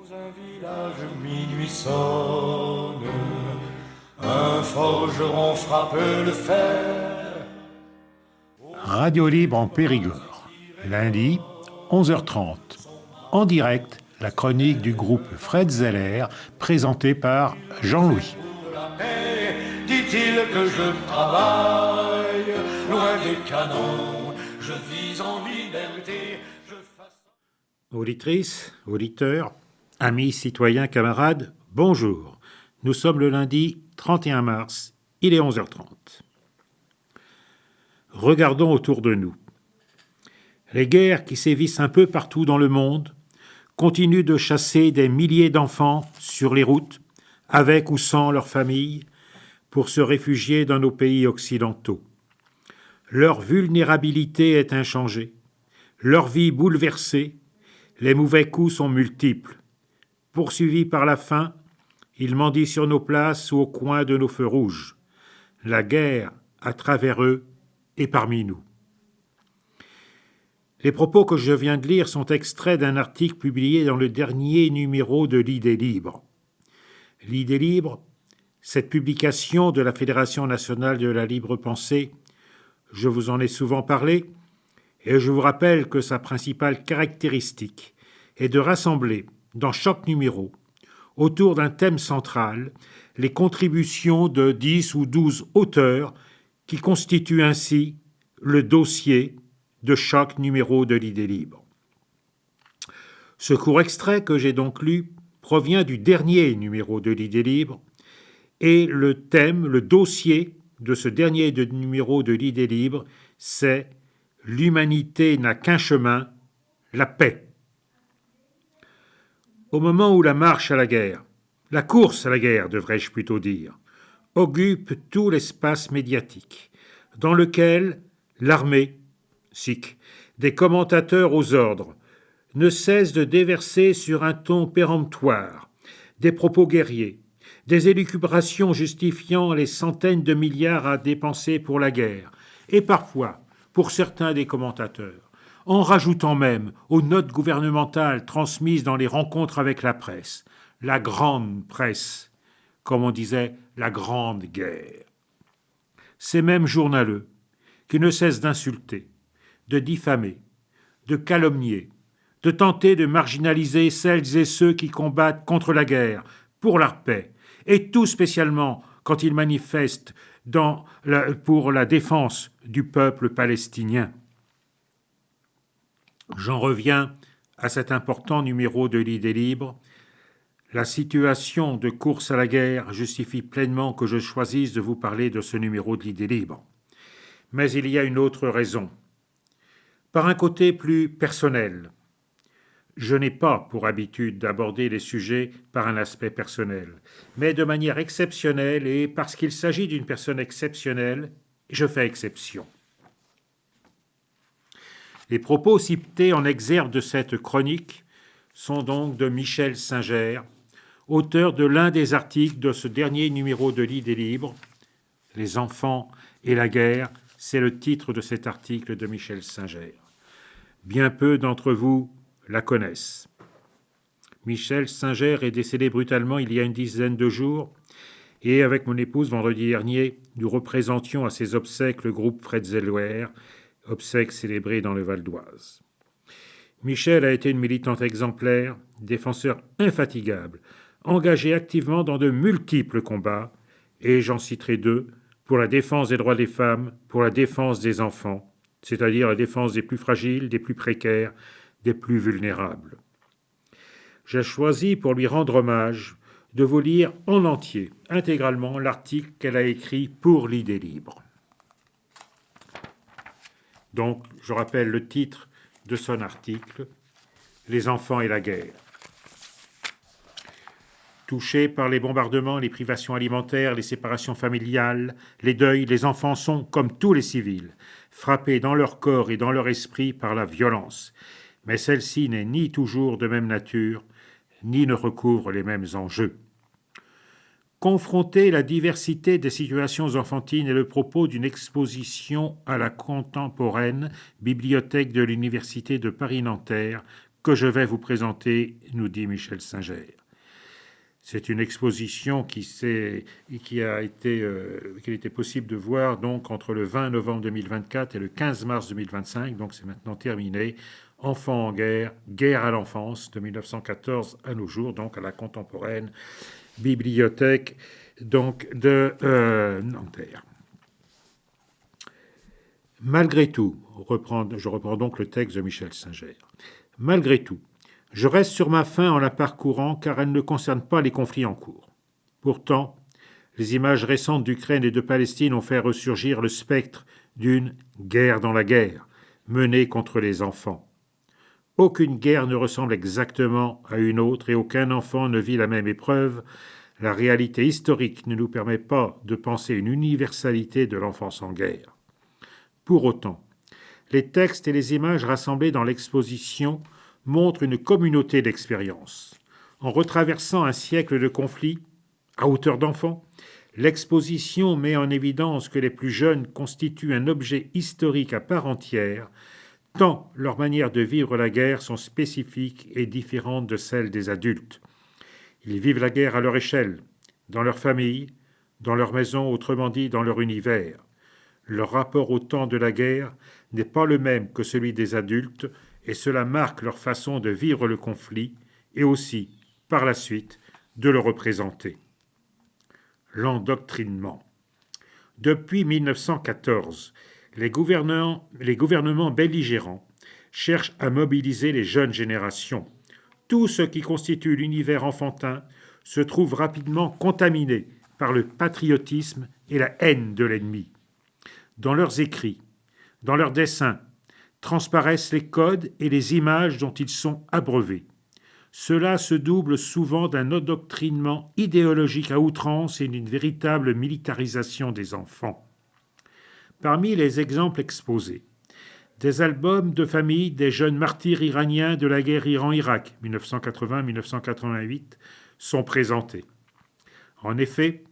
Dans un village, minuit sonne, un forgeron frappe le fer. Radio Libre en Périgord, lundi, 11h30. En direct, la chronique du groupe Fred Zeller, présentée par Jean-Louis. Pour la paix, dit-il que je travaille, loin des canons, je vis en liberté, je fasse... Auditrices, auditeurs, amis, citoyens, camarades, bonjour. Nous sommes le lundi 31 mars, il est 11h30. Regardons autour de nous. Les guerres qui sévissent un peu partout dans le monde continuent de chasser des milliers d'enfants sur les routes, avec ou sans leur famille, pour se réfugier dans nos pays occidentaux. Leur vulnérabilité est inchangée, leur vie bouleversée, les mauvais coups sont multiples. Poursuivis par la faim, ils mendient sur nos places ou au coin de nos feux rouges. La guerre, à travers eux, est parmi nous. Les propos que je viens de lire sont extraits d'un article publié dans le dernier numéro de l'Idée libre. L'Idée libre, cette publication de la Fédération nationale de la libre pensée, je vous en ai souvent parlé, et je vous rappelle que sa principale caractéristique est de rassembler, dans chaque numéro, autour d'un thème central, les contributions de 10 ou 12 auteurs qui constituent ainsi le dossier de chaque numéro de l'Idée libre. Ce court extrait que j'ai donc lu provient du dernier numéro de l'Idée libre et le thème, le dossier de ce dernier numéro de l'Idée libre, c'est « L'humanité n'a qu'un chemin, la paix ». Au moment où la marche à la guerre, la course à la guerre, devrais-je plutôt dire, occupe tout l'espace médiatique, dans lequel l'armée, SIC, des commentateurs aux ordres, ne cesse de déverser sur un ton péremptoire des propos guerriers, des élucubrations justifiant les centaines de milliards à dépenser pour la guerre, et parfois, pour certains des commentateurs, en rajoutant même aux notes gouvernementales transmises dans les rencontres avec la presse, la grande presse, comme on disait, la grande guerre. Ces mêmes journaleux qui ne cessent d'insulter, de diffamer, de calomnier, de tenter de marginaliser celles et ceux qui combattent contre la guerre, pour la paix, et tout spécialement quand ils manifestent pour la défense du peuple palestinien. J'en reviens à cet important numéro de l'Idée libre. La situation de course à la guerre justifie pleinement que je choisisse de vous parler de ce numéro de l'Idée libre. Mais il y a une autre raison. Par un côté plus personnel, je n'ai pas pour habitude d'aborder les sujets par un aspect personnel, mais de manière exceptionnelle et parce qu'il s'agit d'une personne exceptionnelle, je fais exception. Les propos cités en exergue de cette chronique sont donc de Michel Singer, auteur de l'un des articles de ce dernier numéro de l'Idée libre. Les enfants et la guerre, c'est le titre de cet article de Michel Singer. Bien peu d'entre vous la connaissent. Michel Singer est décédé brutalement il y a une dizaine de jours, et avec mon épouse, vendredi dernier, nous représentions à ses obsèques le groupe Fred Zeller, obsèques célébrées dans le Val d'Oise. Michel a été une militante exemplaire, défenseur infatigable, engagé activement dans de multiples combats, et j'en citerai deux, pour la défense des droits des femmes, pour la défense des enfants, c'est-à-dire la défense des plus fragiles, des plus précaires, des plus vulnérables. J'ai choisi, pour lui rendre hommage, de vous lire en entier, intégralement, l'article qu'elle a écrit pour l'Idée libre. Donc, je rappelle le titre de son article, « Les enfants et la guerre ». Touchés par les bombardements, les privations alimentaires, les séparations familiales, les deuils, les enfants sont, comme tous les civils, frappés dans leur corps et dans leur esprit par la violence. Mais celle-ci n'est ni toujours de même nature, ni ne recouvre les mêmes enjeux. Confronter la diversité des situations enfantines est le propos d'une exposition à la contemporaine Bibliothèque de l'Université de Paris-Nanterre que je vais vous présenter, nous dit Michel Singer. C'est une exposition qu'il était possible de voir donc entre le 20 novembre 2024 et le 15 mars 2025, donc c'est maintenant terminé. Enfants en guerre, guerre à l'enfance, de 1914 à nos jours, donc à la contemporaine bibliothèque donc de Nanterre. Malgré tout, je reprends donc le texte de Michel Singer. Malgré tout, je reste sur ma faim en la parcourant car elle ne concerne pas les conflits en cours. Pourtant, les images récentes d'Ukraine et de Palestine ont fait ressurgir le spectre d'une guerre dans la guerre, menée contre les enfants. Aucune guerre ne ressemble exactement à une autre et aucun enfant ne vit la même épreuve. La réalité historique ne nous permet pas de penser une universalité de l'enfance en guerre. Pour autant, les textes et les images rassemblés dans l'exposition montrent une communauté d'expériences. En retraversant un siècle de conflits, à hauteur d'enfant, l'exposition met en évidence que les plus jeunes constituent un objet historique à part entière, tant leurs manières de vivre la guerre sont spécifiques et différentes de celles des adultes. Ils vivent la guerre à leur échelle, dans leur famille, dans leur maison, autrement dit dans leur univers. Leur rapport au temps de la guerre n'est pas le même que celui des adultes et cela marque leur façon de vivre le conflit et aussi, par la suite, de le représenter. L'endoctrinement. Depuis 1914, les gouvernements belligérants cherchent à mobiliser les jeunes générations. Tout ce qui constitue l'univers enfantin se trouve rapidement contaminé par le patriotisme et la haine de l'ennemi. Dans leurs écrits, dans leurs dessins, transparaissent les codes et les images dont ils sont abreuvés. Cela se double souvent d'un endoctrinement idéologique à outrance et d'une véritable militarisation des enfants. Parmi les exemples exposés, des albums de famille des jeunes martyrs iraniens de la guerre Iran-Irak 1980-1988 sont présentés. En effet,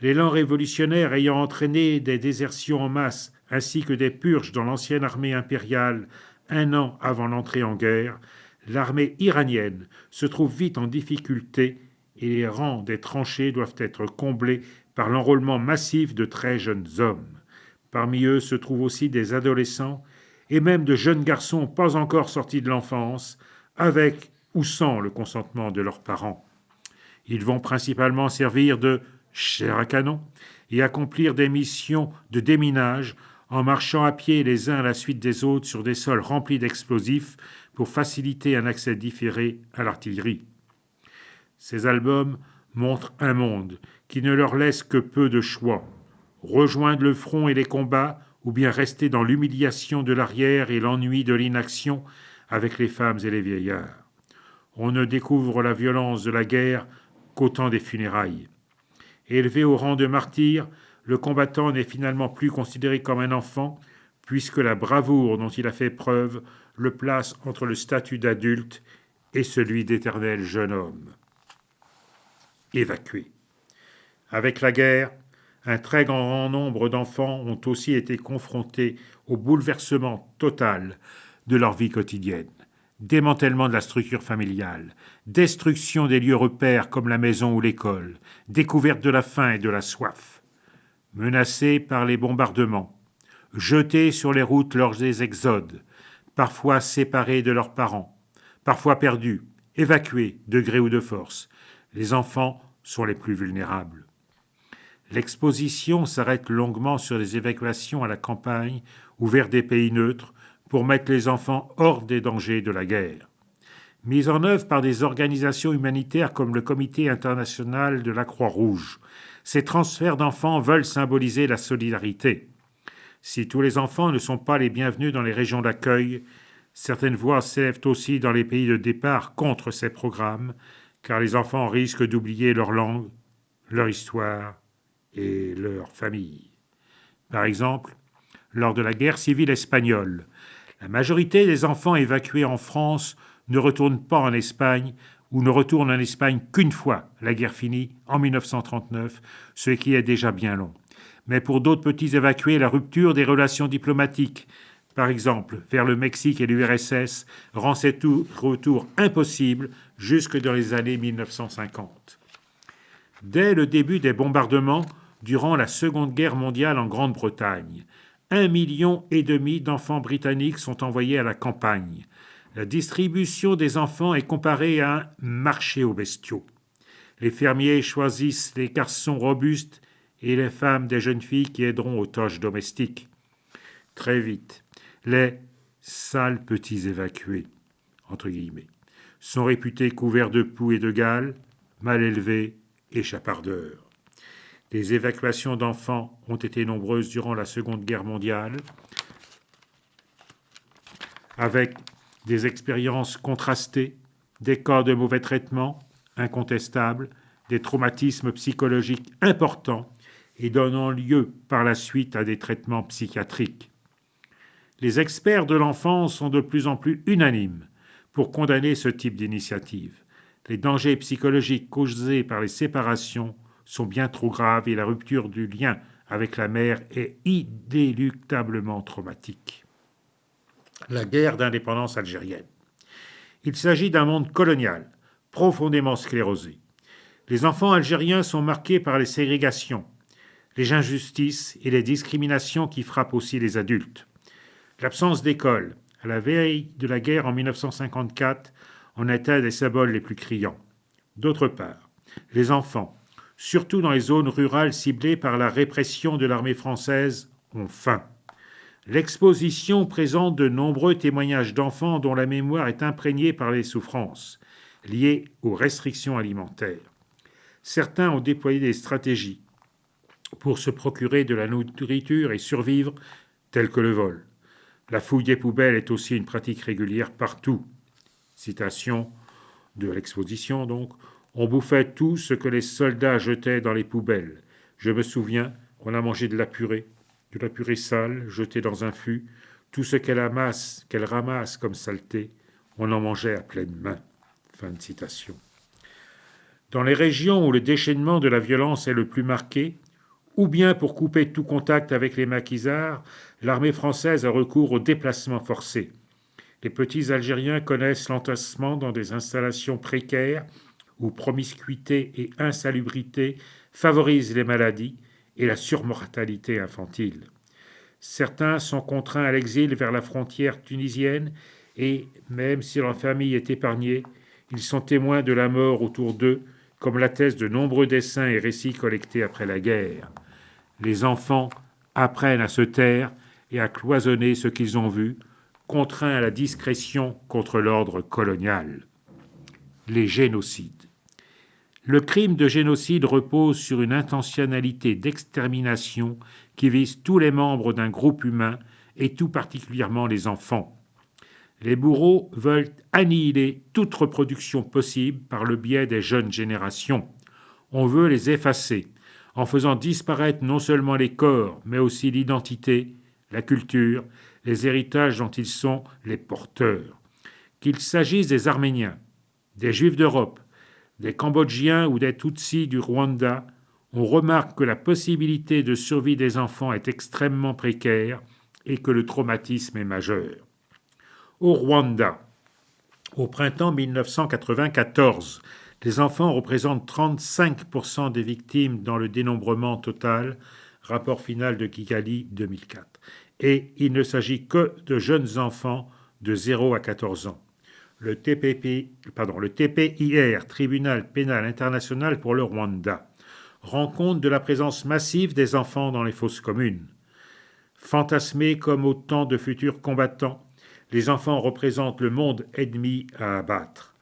l'élan révolutionnaire ayant entraîné des désertions en masse ainsi que des purges dans l'ancienne armée impériale un an avant l'entrée en guerre, l'armée iranienne se trouve vite en difficulté et les rangs des tranchées doivent être comblés par l'enrôlement massif de très jeunes hommes. Parmi eux se trouvent aussi des adolescents et même de jeunes garçons pas encore sortis de l'enfance, avec ou sans le consentement de leurs parents. Ils vont principalement servir de chair à canon et accomplir des missions de déminage en marchant à pied les uns à la suite des autres sur des sols remplis d'explosifs pour faciliter un accès différé à l'artillerie. Ces albums montrent un monde qui ne leur laisse que peu de choix. Rejoindre le front et les combats ou bien rester dans l'humiliation de l'arrière et l'ennui de l'inaction avec les femmes et les vieillards. On ne découvre la violence de la guerre qu'au temps des funérailles. Élevé au rang de martyr, le combattant n'est finalement plus considéré comme un enfant, puisque la bravoure dont il a fait preuve le place entre le statut d'adulte et celui d'éternel jeune homme. Évacué. Avec la guerre, un très grand nombre d'enfants ont aussi été confrontés au bouleversement total de leur vie quotidienne. Démantèlement de la structure familiale, destruction des lieux repères comme la maison ou l'école, découverte de la faim et de la soif. Menacés par les bombardements, jetés sur les routes lors des exodes, parfois séparés de leurs parents, parfois perdus, évacués de gré ou de force, les enfants sont les plus vulnérables. L'exposition s'arrête longuement sur les évacuations à la campagne ou vers des pays neutres pour mettre les enfants hors des dangers de la guerre. Mise en œuvre par des organisations humanitaires comme le Comité international de la Croix-Rouge, ces transferts d'enfants veulent symboliser la solidarité. Si tous les enfants ne sont pas les bienvenus dans les régions d'accueil, certaines voix s'élèvent aussi dans les pays de départ contre ces programmes, car les enfants risquent d'oublier leur langue, leur histoire et leur famille. Par exemple, lors de la guerre civile espagnole, la majorité des enfants évacués en France ne retournent pas en Espagne ou ne retournent en Espagne qu'une fois la guerre finie, en 1939, ce qui est déjà bien long. Mais pour d'autres petits évacués, la rupture des relations diplomatiques, par exemple, vers le Mexique et l'URSS, rend cet retour impossible jusque dans les années 1950. Dès le début des bombardements, durant la Seconde Guerre mondiale en Grande-Bretagne, 1,5 million d'enfants britanniques sont envoyés à la campagne. La distribution des enfants est comparée à un marché aux bestiaux. Les fermiers choisissent les garçons robustes et les femmes des jeunes filles qui aideront aux tâches domestiques. Très vite, les sales petits évacués, entre guillemets, sont réputés couverts de poux et de gales, mal élevés et chapardeurs. Les évacuations d'enfants ont été nombreuses durant la Seconde Guerre mondiale, avec des expériences contrastées, des cas de mauvais traitements incontestables, des traumatismes psychologiques importants et donnant lieu par la suite à des traitements psychiatriques. Les experts de l'enfance sont de plus en plus unanimes pour condamner ce type d'initiative. Les dangers psychologiques causés par les séparations sont bien trop graves et la rupture du lien avec la mère est inéluctablement traumatique. La guerre d'indépendance algérienne. Il s'agit d'un monde colonial, profondément sclérosé. Les enfants algériens sont marqués par les ségrégations, les injustices et les discriminations qui frappent aussi les adultes. L'absence d'école, à la veille de la guerre en 1954, en est un des symboles les plus criants. D'autre part, les enfants, surtout dans les zones rurales ciblées par la répression de l'armée française, ont faim. L'exposition présente de nombreux témoignages d'enfants dont la mémoire est imprégnée par les souffrances liées aux restrictions alimentaires. Certains ont déployé des stratégies pour se procurer de la nourriture et survivre, telles que le vol. La fouille des poubelles est aussi une pratique régulière partout. Citation de l'exposition donc. On bouffait tout ce que les soldats jetaient dans les poubelles. Je me souviens, on a mangé de la purée sale jetée dans un fût. Tout ce qu'elle ramasse comme saleté, on en mangeait à pleine main. Fin de citation. Dans les régions où le déchaînement de la violence est le plus marqué, ou bien pour couper tout contact avec les maquisards, l'armée française a recours au déplacement forcé. Les petits Algériens connaissent l'entassement dans des installations précaires où promiscuité et insalubrité favorisent les maladies et la surmortalité infantile. Certains sont contraints à l'exil vers la frontière tunisienne et, même si leur famille est épargnée, ils sont témoins de la mort autour d'eux, comme l'attestent de nombreux dessins et récits collectés après la guerre. Les enfants apprennent à se taire et à cloisonner ce qu'ils ont vu, contraints à la discrétion contre l'ordre colonial. Les génocides. Le crime de génocide repose sur une intentionnalité d'extermination qui vise tous les membres d'un groupe humain et tout particulièrement les enfants. Les bourreaux veulent annihiler toute reproduction possible par le biais des jeunes générations. On veut les effacer en faisant disparaître non seulement les corps, mais aussi l'identité, la culture, les héritages dont ils sont les porteurs. Qu'il s'agisse des Arméniens, des Juifs d'Europe, des Cambodgiens ou des Tutsis du Rwanda, on remarque que la possibilité de survie des enfants est extrêmement précaire et que le traumatisme est majeur. Au Rwanda, au printemps 1994, les enfants représentent 35% des victimes dans le dénombrement total, rapport final de Kigali 2004. Et il ne s'agit que de jeunes enfants de 0 à 14 ans. Le TPIR, Tribunal pénal international pour le Rwanda, rend compte de la présence massive des enfants dans les fosses communes. Fantasmés comme autant de futurs combattants, les enfants représentent le monde ennemi à abattre.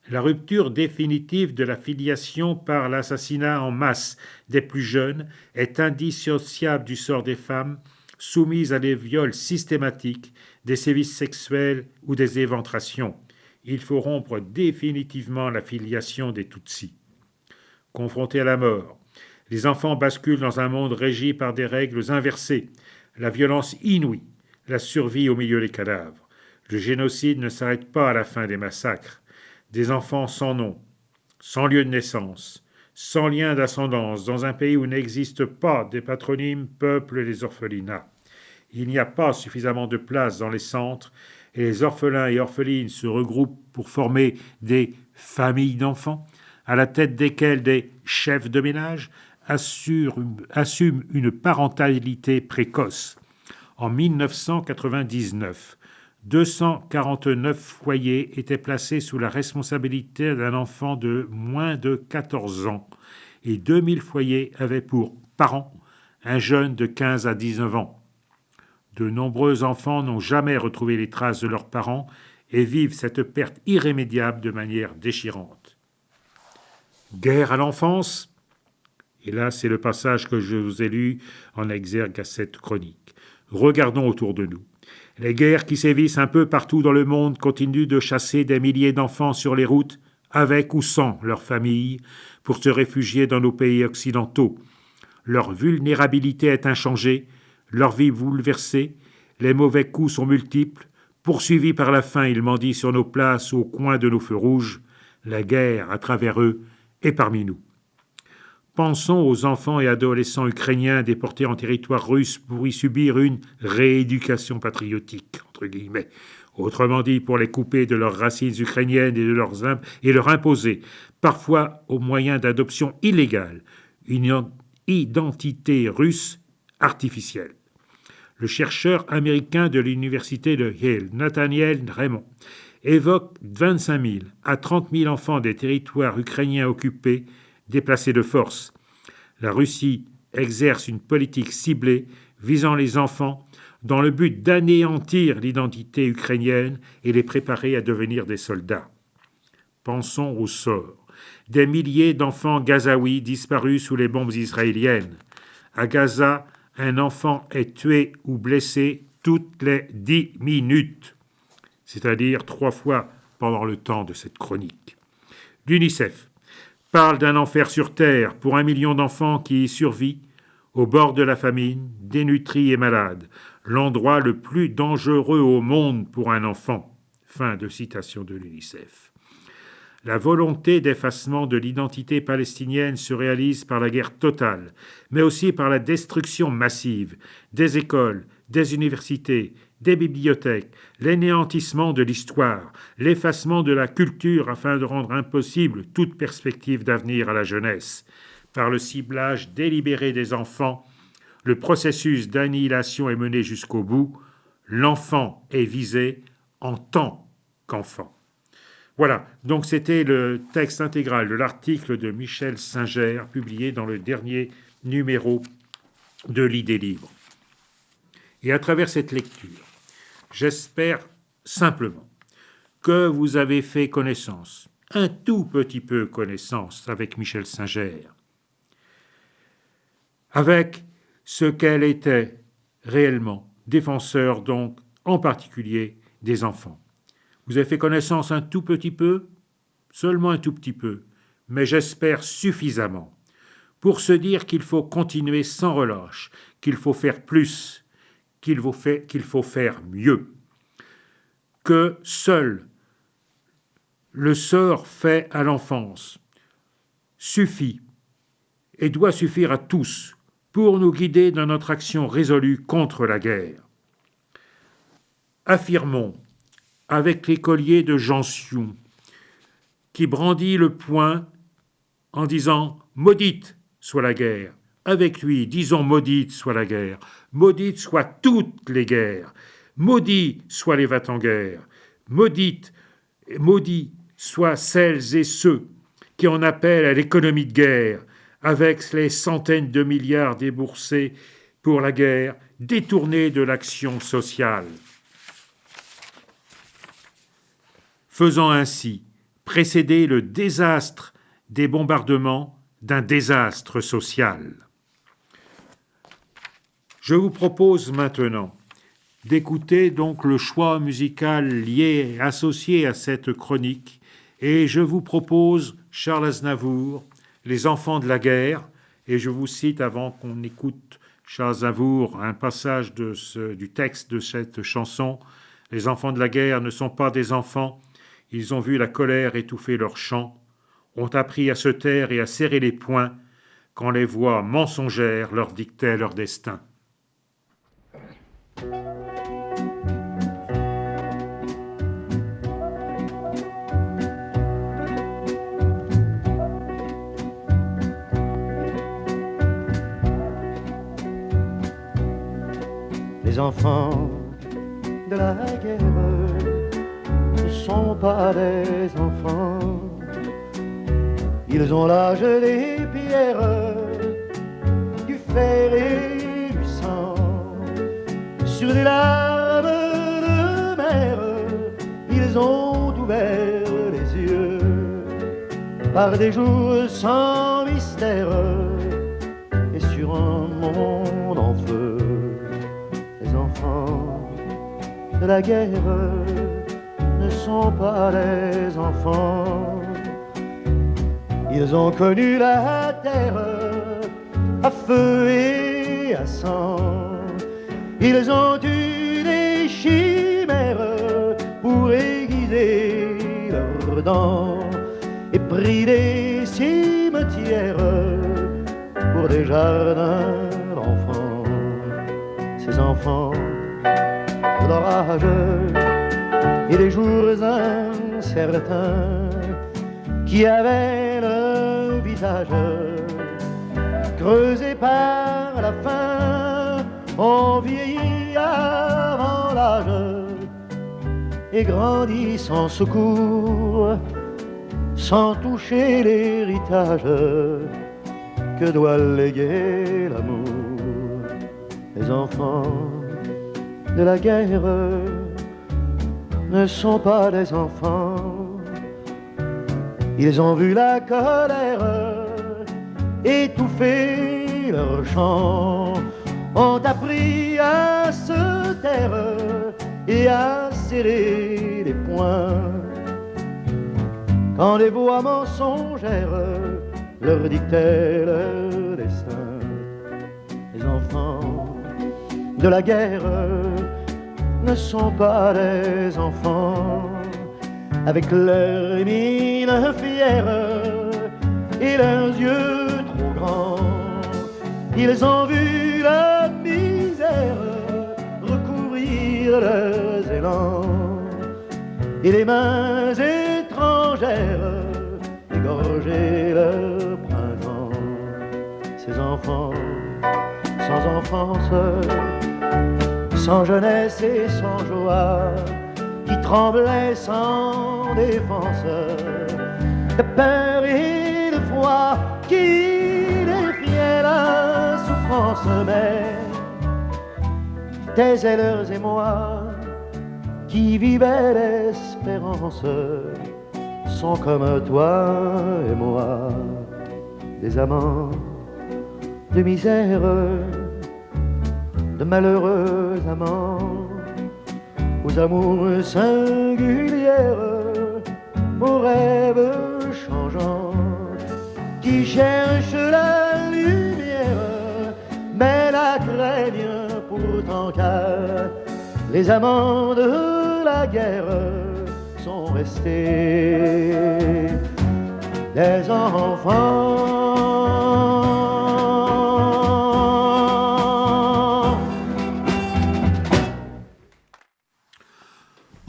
La rupture définitive de la filiation par l'assassinat en masse des plus jeunes est indissociable du sort des femmes soumises à des viols systématiques, des sévices sexuels ou des éventrations. Il faut rompre définitivement la filiation des Tutsis. Confrontés à la mort, les enfants basculent dans un monde régi par des règles inversées, la violence inouïe, la survie au milieu des cadavres. Le génocide ne s'arrête pas à la fin des massacres. Des enfants sans nom, sans lieu de naissance, sans lien d'ascendance, dans un pays où n'existent pas des patronymes, peuplent les orphelinats. il n'y a pas suffisamment de place dans les centres et les orphelins et orphelines se regroupent pour former des familles d'enfants, à la tête desquelles des chefs de ménage assument une parentalité précoce. En 1999, 249 foyers étaient placés sous la responsabilité d'un enfant de moins de 14 ans et 2000 foyers avaient pour parent un jeune de 15 à 19 ans. De nombreux enfants n'ont jamais retrouvé les traces de leurs parents et vivent cette perte irrémédiable de manière déchirante. Guerre à l'enfance. Et là, c'est le passage que je vous ai lu en exergue à cette chronique. Regardons autour de nous. Les guerres qui sévissent un peu partout dans le monde continuent de chasser des milliers d'enfants sur les routes, avec ou sans leur famille, pour se réfugier dans nos pays occidentaux. Leur vulnérabilité est inchangée, leur vie bouleversée, les mauvais coups sont multiples, poursuivis par la faim, ils mendient sur nos places au coin de nos feux rouges. La guerre, à travers eux, est parmi nous. Pensons aux enfants et adolescents ukrainiens déportés en territoire russe pour y subir une rééducation patriotique, entre guillemets. Autrement dit, pour les couper de leurs racines ukrainiennes et leur imposer, parfois au moyen d'adoption illégale, une identité russe artificielle. Le chercheur américain de l'université de Yale, Nathaniel Raymond, évoque 25 000 à 30 000 enfants des territoires ukrainiens occupés déplacés de force. La Russie exerce une politique ciblée visant les enfants dans le but d'anéantir l'identité ukrainienne et les préparer à devenir des soldats. Pensons au sort des milliers d'enfants gazaouis disparus sous les bombes israéliennes. À Gaza, un enfant est tué ou blessé toutes les 10 minutes, c'est-à-dire 3 fois pendant le temps de cette chronique. L'UNICEF parle d'un enfer sur Terre pour 1 million d'enfants qui y survivent, au bord de la famine, dénutris et malades, l'endroit le plus dangereux au monde pour un enfant. Fin de citation de l'UNICEF. La volonté d'effacement de l'identité palestinienne se réalise par la guerre totale, mais aussi par la destruction massive des écoles, des universités, des bibliothèques, l'anéantissement de l'histoire, l'effacement de la culture afin de rendre impossible toute perspective d'avenir à la jeunesse. Par le ciblage délibéré des enfants, le processus d'annihilation est mené jusqu'au bout. L'enfant est visé en tant qu'enfant. Voilà, donc c'était le texte intégral de l'article de Michel Singer, publié dans le dernier numéro de l'Idée libre. Et à travers cette lecture, j'espère simplement que vous avez fait connaissance, un tout petit peu connaissance avec Michel Singer, avec ce qu'elle était réellement, défenseur donc en particulier des enfants. Vous avez fait connaissance un tout petit peu, seulement un tout petit peu, mais j'espère suffisamment pour se dire qu'il faut continuer sans relâche, qu'il faut faire plus, qu'il faut faire mieux, que seul le sort fait à l'enfance suffit et doit suffire à tous pour nous guider dans notre action résolue contre la guerre. Affirmons avec l'écolier de Jansion, qui brandit le poing en disant « Maudite soit la guerre ». Avec lui, disons « Maudite soit la guerre ». Maudite soient toutes les guerres. Maudits soient les va-t-en-guerre. Maudits soient celles et ceux qui en appellent à l'économie de guerre, avec les centaines de milliards déboursés pour la guerre, détournés de l'action sociale. Faisant ainsi précéder le désastre des bombardements d'un désastre social. Je vous propose maintenant d'écouter donc le choix musical lié, associé à cette chronique, et je vous propose Charles Aznavour, Les enfants de la guerre, et je vous cite avant qu'on écoute Charles Aznavour un passage du texte de cette chanson. Les enfants de la guerre ne sont pas des enfants. Ils ont vu la colère étouffer leurs chants, ont appris à se taire et à serrer les poings quand les voix mensongères leur dictaient leur destin. Les enfants de la guerre ne sont pas des enfants. Ils ont l'âge des pierres, du fer et du sang. Sur des larmes de mer, ils ont ouvert les yeux. Par des jours sans mystère et sur un monde en feu. Les enfants de la guerre ne sont pas des enfants. Ils ont connu la terre à feu et à sang. Ils ont eu des chimères pour aiguiser leurs dents et pris des cimetières pour des jardins d'enfants. Ces enfants de l'orage et des jours incertains qui avaient le visage creusé par la faim, ont vieilli avant l'âge et grandi sans secours, sans toucher l'héritage que doit léguer l'amour. Les enfants de la guerre ne sont pas des enfants. Ils ont vu la colère étouffer leur chant, ont appris à se taire et à serrer les poings. Quand les voix mensongères leur dictaient leur destin, les enfants de la guerre ne sont pas des enfants. Avec leurs mines fières et leurs yeux trop grands, ils ont vu la misère recouvrir leurs élans et les mains étrangères égorger leur printemps. Ces enfants sans enfance, sans jeunesse et sans joie, qui tremblaient sans défense, de peur et de froid, qui défiaient la souffrance, mais taisaient leurs émois, qui vivaient l'espérance, sont comme toi et moi, des amants de misère, de malheureux amants, aux amours singulières, aux rêves changeants, qui cherchent la lumière, mais la craignent pourtant, car les amants de la guerre sont restés des enfants.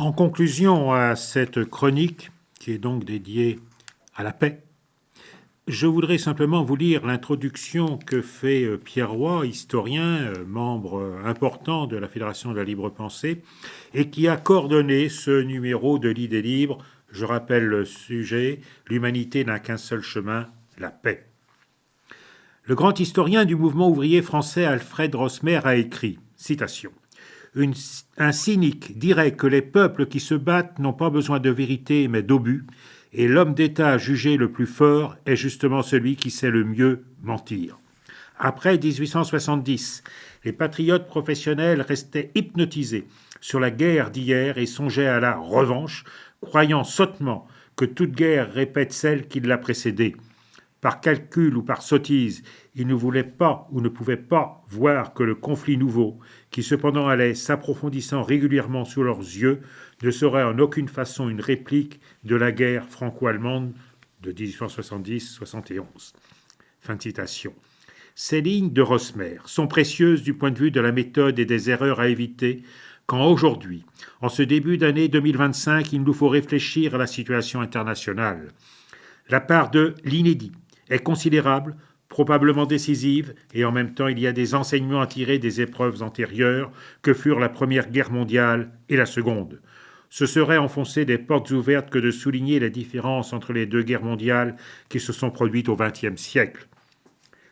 En conclusion à cette chronique, qui est donc dédiée à la paix, je voudrais simplement vous lire l'introduction que fait Pierre Roy, historien, membre important de la Fédération de la Libre Pensée, et qui a coordonné ce numéro de l'Idée libre. Je rappelle le sujet, l'humanité n'a qu'un seul chemin, la paix. Le grand historien du mouvement ouvrier français Alfred Rosmer a écrit, citation, un cynique dirait que les peuples qui se battent n'ont pas besoin de vérité mais d'obus, et l'homme d'État jugé le plus fort est justement celui qui sait le mieux mentir. Après 1870, les patriotes professionnels restaient hypnotisés sur la guerre d'hier et songeaient à la revanche, croyant sottement que toute guerre répète celle qui l'a précédée. Par calcul ou par sottise, ils ne voulaient pas ou ne pouvaient pas voir que le conflit nouveau, qui cependant allait s'approfondissant régulièrement sous leurs yeux, ne serait en aucune façon une réplique de la guerre franco-allemande de 1870-71. Fin de citation. Ces lignes de Rosmer sont précieuses du point de vue de la méthode et des erreurs à éviter quand aujourd'hui, en ce début d'année 2025, il nous faut réfléchir à la situation internationale. La part de l'inédit est considérable, probablement décisive, et en même temps il y a des enseignements à tirer des épreuves antérieures que furent la Première Guerre mondiale et la Seconde. Ce serait enfoncer des portes ouvertes que de souligner les différences entre les deux guerres mondiales qui se sont produites au XXe siècle.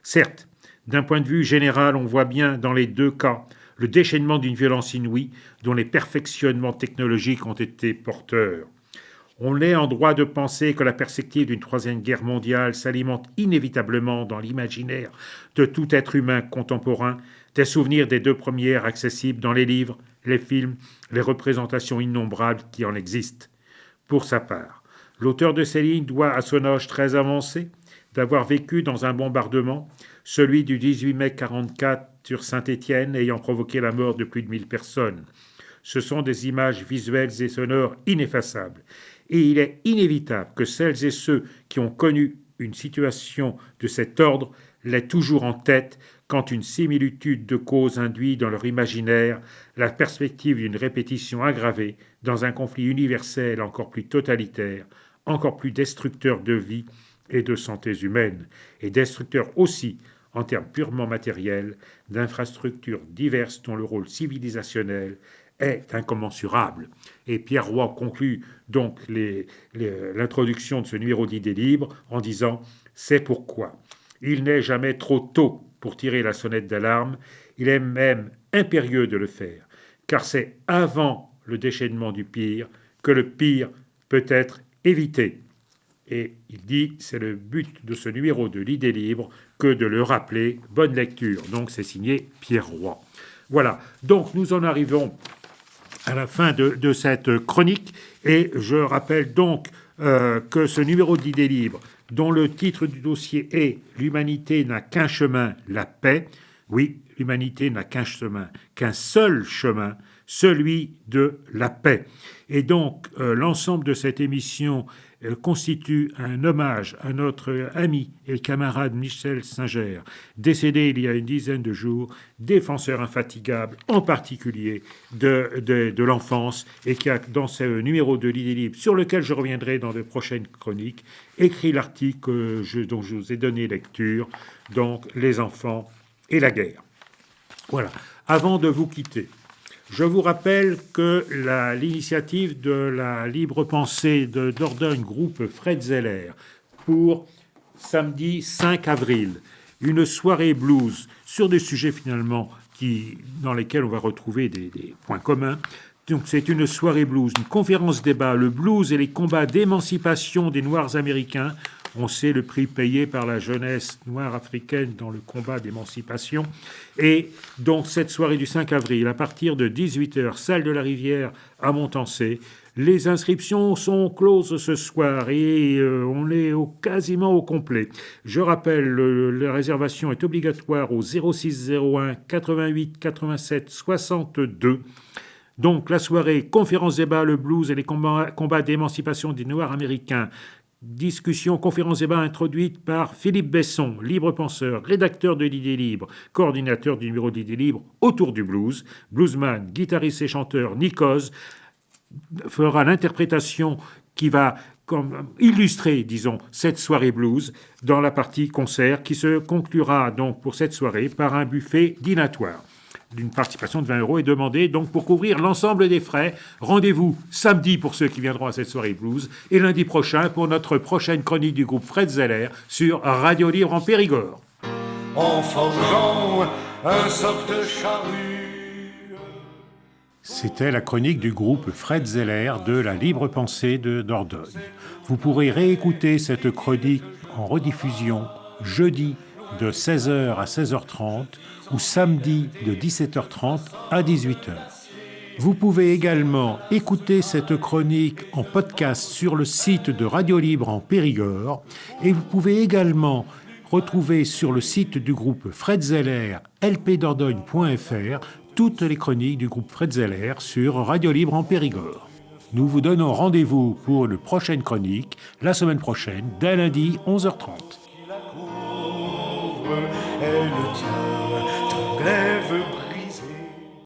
Certes, d'un point de vue général, on voit bien dans les deux cas le déchaînement d'une violence inouïe dont les perfectionnements technologiques ont été porteurs. On est en droit de penser que la perspective d'une troisième guerre mondiale s'alimente inévitablement dans l'imaginaire de tout être humain contemporain, des souvenirs des deux premières accessibles dans les livres, les films, les représentations innombrables qui en existent. Pour sa part, l'auteur de ces lignes doit à son âge très avancé d'avoir vécu dans un bombardement, celui du 18 mai 1944 sur Saint-Étienne, ayant provoqué la mort de plus de 1000 personnes. Ce sont des images visuelles et sonores ineffaçables. Et il est inévitable que celles et ceux qui ont connu une situation de cet ordre l'aient toujours en tête quand une similitude de causes induit dans leur imaginaire la perspective d'une répétition aggravée dans un conflit universel encore plus totalitaire, encore plus destructeur de vie et de santé humaines, et destructeur aussi, en termes purement matériels, d'infrastructures diverses dont le rôle civilisationnel est incommensurable. Et Pierre Roy conclut donc l'introduction de ce numéro d'Idées libres en disant « C'est pourquoi il n'est jamais trop tôt pour tirer la sonnette d'alarme, il est même impérieux de le faire, car c'est avant le déchaînement du pire que le pire peut être évité. » Et il dit, c'est le but de ce numéro de l'Idée libre que de le rappeler. Bonne lecture. Donc c'est signé Pierre Roy. Voilà, donc nous en arrivons à la fin de cette chronique. Et je rappelle donc que ce numéro d'Idées libres, dont le titre du dossier est « L'humanité n'a qu'un chemin, la paix ». Oui, l'humanité n'a qu'un chemin, qu'un seul chemin, celui de la paix. Et donc, l'ensemble de cette émission constitue un hommage à notre ami et camarade Michel Singer, décédé il y a une dizaine de jours, défenseur infatigable, en particulier de l'enfance, et qui a, dans ce numéro de l'Idée libre, sur lequel je reviendrai dans de prochaines chroniques, écrit l'article dont je vous ai donné lecture, donc Les enfants et la guerre. Voilà. Avant de vous quitter, je vous rappelle que l'initiative de la libre pensée de Dordogne, groupe Fred Zeller, pour samedi 5 avril, une soirée blues sur des sujets finalement dans lesquels on va retrouver des points communs. Donc c'est une soirée blues, une conférence débat, le blues et les combats d'émancipation des Noirs américains. On sait le prix payé par la jeunesse noire africaine dans le combat d'émancipation. Et donc, cette soirée du 5 avril, à partir de 18h, salle de la Rivière à Montancé, les inscriptions sont closes ce soir et on est quasiment au complet. Je rappelle, la réservation est obligatoire au 0601 88 87 62. Donc, la soirée, conférence débat, le blues et les combats d'émancipation des Noirs américains. Discussion, conférence débat introduite par Philippe Besson, libre penseur, rédacteur de l'Idée libre, coordinateur du numéro d'Idée libre autour du blues, bluesman, guitariste et chanteur Nikos fera l'interprétation qui va illustrer, disons, cette soirée blues dans la partie concert qui se conclura donc pour cette soirée par un buffet dînatoire. D'une participation de 20 € est demandée donc pour couvrir l'ensemble des frais. Rendez-vous samedi pour ceux qui viendront à cette soirée blues et lundi prochain pour notre prochaine chronique du groupe Fred Zeller sur Radio Libre en Périgord. En forgeant un soc de charrue. C'était la chronique du groupe Fred Zeller de la Libre Pensée de Dordogne. Vous pourrez réécouter cette chronique en rediffusion jeudi de 16h à 16h30 ou samedi de 17h30 à 18h. Vous pouvez également écouter cette chronique en podcast sur le site de Radio Libre en Périgord et vous pouvez également retrouver sur le site du groupe Fred Zeller, lpdordogne.fr, toutes les chroniques du groupe Fred Zeller sur Radio Libre en Périgord. Nous vous donnons rendez-vous pour une prochaine chronique la semaine prochaine, dès lundi 11h30. est le tien. Ton glaive